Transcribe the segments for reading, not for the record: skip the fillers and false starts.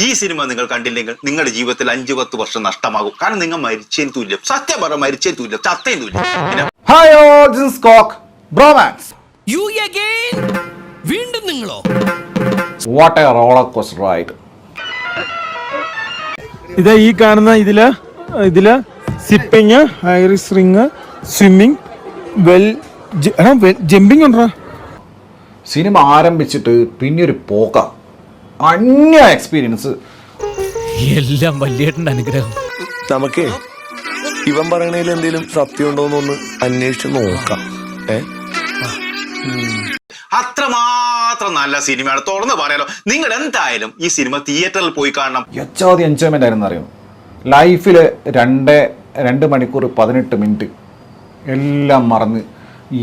ഈ സിനിമ നിങ്ങൾ കണ്ടില്ലെങ്കിൽ നിങ്ങളുടെ ജീവിതത്തിൽ 5-10 വർഷം നഷ്ടമാകും. കാരണം നിങ്ങൾ മരിച്ചതിന് തുല്യം. സത്യം പറ, മരിച്ചതിന് തുല്യം, ചത്തതിന് തുല്യം. ഹായ് ഓൾ, ദിസ് ഈസ് കോക്ക് ബ്രോമാൻസ്. You again? വീണ്ടും നിങ്ങളോ? What a roller coaster ride. ഇതാ ഈ കാണുന്ന ഇതില് സിപ്പിങ്, ഐറിസ് റിങ്, സ്വിമ്മിങ്, ജമ്പിങ് ഉണ്ടോ. സിനിമ ആരംഭിച്ചിട്ട് പിന്നെ ഒരു പോക്ക, അന്യ എക്സ്പീരിയൻസ്. എല്ലാം വലിയേട്ടൻ്റെ അനുഗ്രഹം. നമുക്കേ ഇവൻ പറയണതിൽ എന്തെങ്കിലും സത്യം ഉണ്ടോന്നൊന്ന് അന്വേഷിച്ച് നോക്കാം. അത്രമാത്രം നല്ല സിനിമയാണ്. തുറന്ന് പറയാലോ, നിങ്ങൾ എന്തായാലും ഈ സിനിമ തിയേറ്ററിൽ പോയി കാണണം. എച്ചാതി എൻജോയ്മെന്റ് ആയിരുന്നു അറിയാം. ലൈഫിൽ 2 മണിക്കൂർ 18 മിനിറ്റ് എല്ലാം മറന്ന്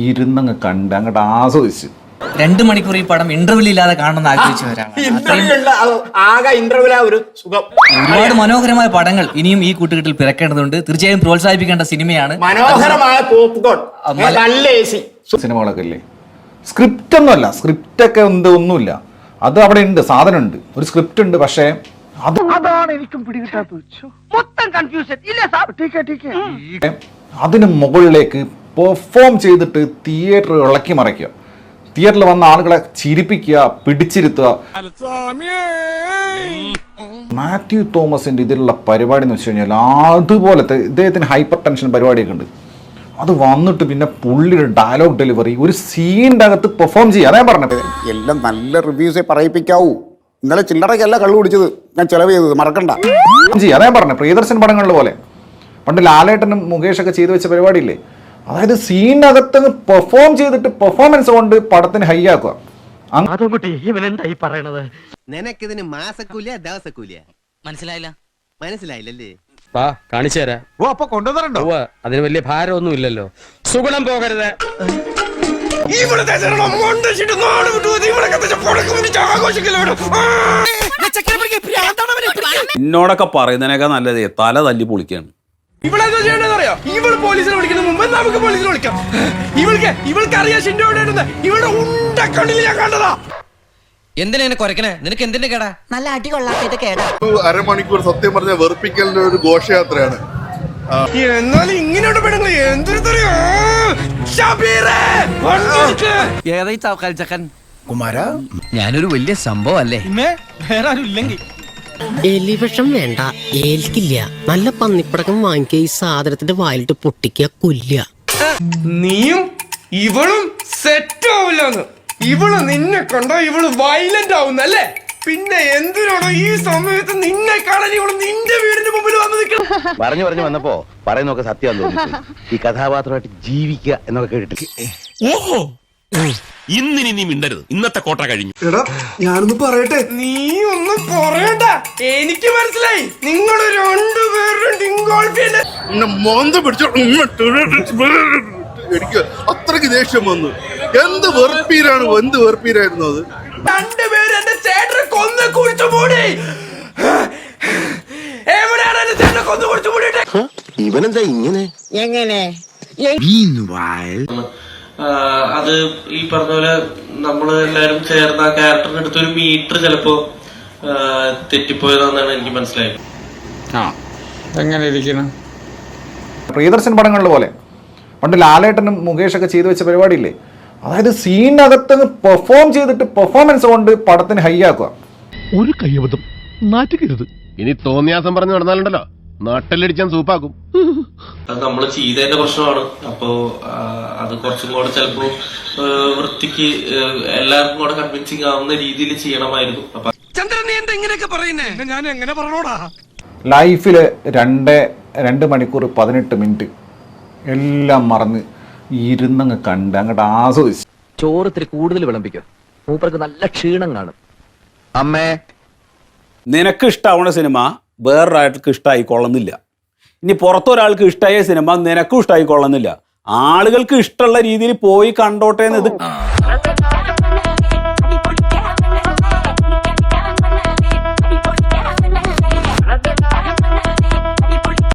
ഇരുന്നങ്ങ് കണ്ട് അങ്ങോട്ട് ആസ്വദിച്ച്. 2 മണിക്കൂർ ഈ പടം ഇന്റർവെൽ ഇല്ലാതെ കാണണമെന്ന് ആഗ്രഹിച്ചവരാണ്. ഒരുപാട് മനോഹരമായ പടങ്ങൾ ഇനിയും ഈ കൂട്ടുകെട്ടിൽ പിറക്കേണ്ടതുണ്ട്. തീർച്ചയായും പ്രോത്സാഹിപ്പിക്കേണ്ട സിനിമയാണ്. മനോഹരമായ പോപ്കോൺ, നല്ല AC സിനിമകളൊക്കെ ഇല്ലേ, സ്ക്രിപ്റ്റ് ഒന്നുമല്ല. സ്ക്രിപ്റ്റ് ഒക്കെ ഒന്നുമില്ല, അത് അവിടെ ഉണ്ട്, സാധനം ഉണ്ട്, ഒരു സ്ക്രിപ്റ്റ് ഉണ്ട്. പക്ഷേ അതാണ് എനിക്കും പിടികിട്ടാത്തത്. മൊത്തം കൺഫ്യൂഷൻ ഇല്ല. അതിന് മുകളിലേക്ക് പെർഫോം ചെയ്തിട്ട് തിയേറ്റർ ഇളക്കി മറിക്കുക, തിയേറ്ററിൽ വന്ന ആളുകളെ ചിരിപ്പിക്കുക, പിടിച്ചിരുത്തുക. മാത്യു തോമസിന്റെ ഇതിലുള്ള പരിപാടി എന്ന് വെച്ച് കഴിഞ്ഞാൽ അതുപോലത്തെ ഇദ്ദേഹത്തിന് ഹൈപ്പർ ടെൻഷൻ പരിപാടിയൊക്കെ ഉണ്ട്. അത് വന്നിട്ട് പിന്നെ പുള്ളിയുടെ ഡയലോഗ് ഡെലിവറി, ഒരു സീനിന്റെ അകത്ത് പെർഫോം ചെയ്യുക. അതേ പറഞ്ഞത് എല്ലാം നല്ല റിവ്യൂസേ പറയിപ്പിക്കാവൂ. ഇന്നലെ ചില്ലറയ്ക്കല്ല കള്ളു കുടിച്ചത്, ഞാൻ ചെലവ് ചെയ്തത്, മറക്കണ്ട. അതേ പറഞ്ഞത് പ്രിയദർശൻ പടങ്ങളിൽ പോലെ പണ്ട് ലാലേട്ടനും മുകേഷൊക്കെ ചെയ്തു വെച്ച പരിപാടിയില്ലേ, അതായത് സീനകത്ത് പെർഫോം ചെയ്തിട്ട് പെർഫോമൻസ് കൊണ്ട് പടത്തിന് ഹൈ ആക്കുക. നിനക്കിതിന് മാസക്കൂലിയ ദിവസക്കൂലിയ മനസ്സിലായില്ലല്ലേ? കാണിച്ചു തരാം. അതിന് വലിയ ഭാരമൊന്നും ഇല്ലല്ലോ. സുഗുണം പോകരുത്. എന്നോടൊക്കെ പറയുന്നതിനേക്കാൾ നല്ലതേ തല തല്ലി പൊളിക്കാണ്. ഇവളെന്താ ചെയ്യണ്ടെന്നറിയോ? ഇവള് പോലീസിനെ വിളിക്കുന്ന മുമ്പ് നമുക്ക് പോലീസിനെ വിളിക്കാം. ഇവൾക്ക് അറിയാം ഷിൻഡോ എവിടെ. ഇവളുടെ ഉണ്ടക്കണ്ണിൽ ഞാൻ കണ്ടതാ. എന്തിനാ കുറയ്ക്കണേ? നിനക്ക് എന്തിന്റെ കേടാ? നല്ല അടി കൊള്ളാത്ത കേടാ. 1/2 മണിക്കൂർ സത്യം പറഞ്ഞ വെറുപ്പിക്കലിന്റെ ഒരു ഘോഷയാത്രയാണ്. എന്നാലും ഇങ്ങനെയുള്ള പെണ്ണുങ്ങൾ എന്തൊരു കുമാരാ, ഞാനൊരു വലിയ സംഭവം അല്ലേ? വേറെ ആരും ഇല്ലെങ്കിൽ എലിവിഷം വേണ്ട, ഏൽക്കില്ല. നല്ല പന്നിപ്പടക്കം വാങ്ങിക്കുക, ഈ സാധനത്തിന്റെ വായിലിട്ട് പൊട്ടിക്കുക, കൊല്ലുക. നീയും ഇവളും സെറ്റ് ആവില്ലെന്ന്. ഇവള് നിന്നെ കണ്ടോ ഇവള് വയലന്റ് ആവുന്നല്ലേ? പിന്നെ എന്തിനാണോ ഈ സമയത്ത് നിന്നെ കാണാൻ ഇവള് നിന്റെ വീടിന്റെ മുമ്പിൽ വന്ന് നിൽക്കണം? പറഞ്ഞു വന്നപ്പോ പറയുന്നൊക്കെ സത്യം തോന്നുന്നു. ഈ കഥാപാത്രമായിട്ട് ജീവിക്കുക എന്നൊക്കെ കേട്ടിട്ട് ഓഹോ, ഇന്നിനി നീ മിണ്ടരുത്. ഇന്നത്തെ കോട്ട കഴിഞ്ഞു. എടാ ഞാനൊന്ന് പറയട്ടെ. നീ ഒന്നും പറയണ്ട, എനിക്ക് മനസ്സിലായി. നിങ്ങൾ രണ്ടുപേരും എനിക്ക് അത്രക്ക് ദേഷ്യം വന്നു. എന്ത് വെറുപ്പീരായിരുന്നു അത്. രണ്ടുപേരും എന്റെ ചേട്ടനെ കൊന്ന് കുഴിച്ചു മൂടി. എവിടെയാണ് എന്റെ ചേട്ടനെ കൊന്ന് കുഴിച്ചു മൂടിയിട്ട്? ഇവനെന്താ ഇങ്ങനെ? എങ്ങനെ? അത് ഈ പറഞ്ഞ പോലെ നമ്മള് എല്ലാരും ചേർന്ന് ആ ക്യാരക്ടറിന് എടുത്തൊരു മീറ്റർ ചിലപ്പോ തെറ്റിപ്പോയതാണെന്നാണ് എനിക്ക് മനസ്സിലായത്. എങ്ങനെ ഇരിക്കണം? പ്രിയദർശൻ പടങ്ങളിൽ പോലെ പണ്ട് ലാലേട്ടനും മുകേഷൊക്കെ ചെയ്തു വെച്ച പരിപാടിയില്ലേ, അതായത് സീനകത്ത് പെർഫോം ചെയ്തിട്ട് പെർഫോമൻസ് കൊണ്ട് പടത്തിന് ഹൈ ആക്കുക. ഒരു കയ്യബദ്ധം നാറ്റുകരുത്. ഇനി തോന്നിയാസം പറഞ്ഞു നടന്നാലുണ്ടല്ലോ നാട്ടിലടിച്ചാൻ സൂപ്പാക്കും. അത് നമ്മൾ ചെയ്തതിന്റെ പ്രശ്നമാണ്. അപ്പോ അത് കുറച്ചും കൂടെ ചിലപ്പോ വൃത്തിക്ക് എല്ലാവർക്കും കൂടെ കൺവിൻസിങ് ആവുന്ന രീതിയിൽ ചെയ്യണമായിരുന്നു. അപ്പൊ ചന്ദ്രൻ, നീ എന്താ ഇങ്ങനെയൊക്കെ പറയുന്നേ? ഞാൻ എങ്ങനെ പറഞ്ഞോടാ? ലൈഫിൽ 2 മണിക്കൂർ 18 മിനിറ്റ് എല്ലാം മറന്ന് ഇരുന്നങ്ങ് കണ്ട് അങ്ങോട്ട് ആസ്വദിച്ച്. ചോറത്തിരി കൂടുതൽ വിളമ്പിക്കും, മൂപ്പർക്ക് നല്ല ക്ഷീണം കാണും. അമ്മേ, നിനക്ക് ഇഷ്ടമാവുന്ന സിനിമ വേറൊരാൾക്ക് ഇഷ്ടമായിക്കൊള്ളുന്നില്ല. ഇനി പുറത്തൊരാൾക്ക് ഇഷ്ടമായ സിനിമ നിനക്കും ഇഷ്ടമായിക്കൊള്ളുന്നില്ല. ആളുകൾക്ക് ഇഷ്ടമുള്ള രീതിയിൽ പോയി കണ്ടോട്ടെ എന്ന് ഇത്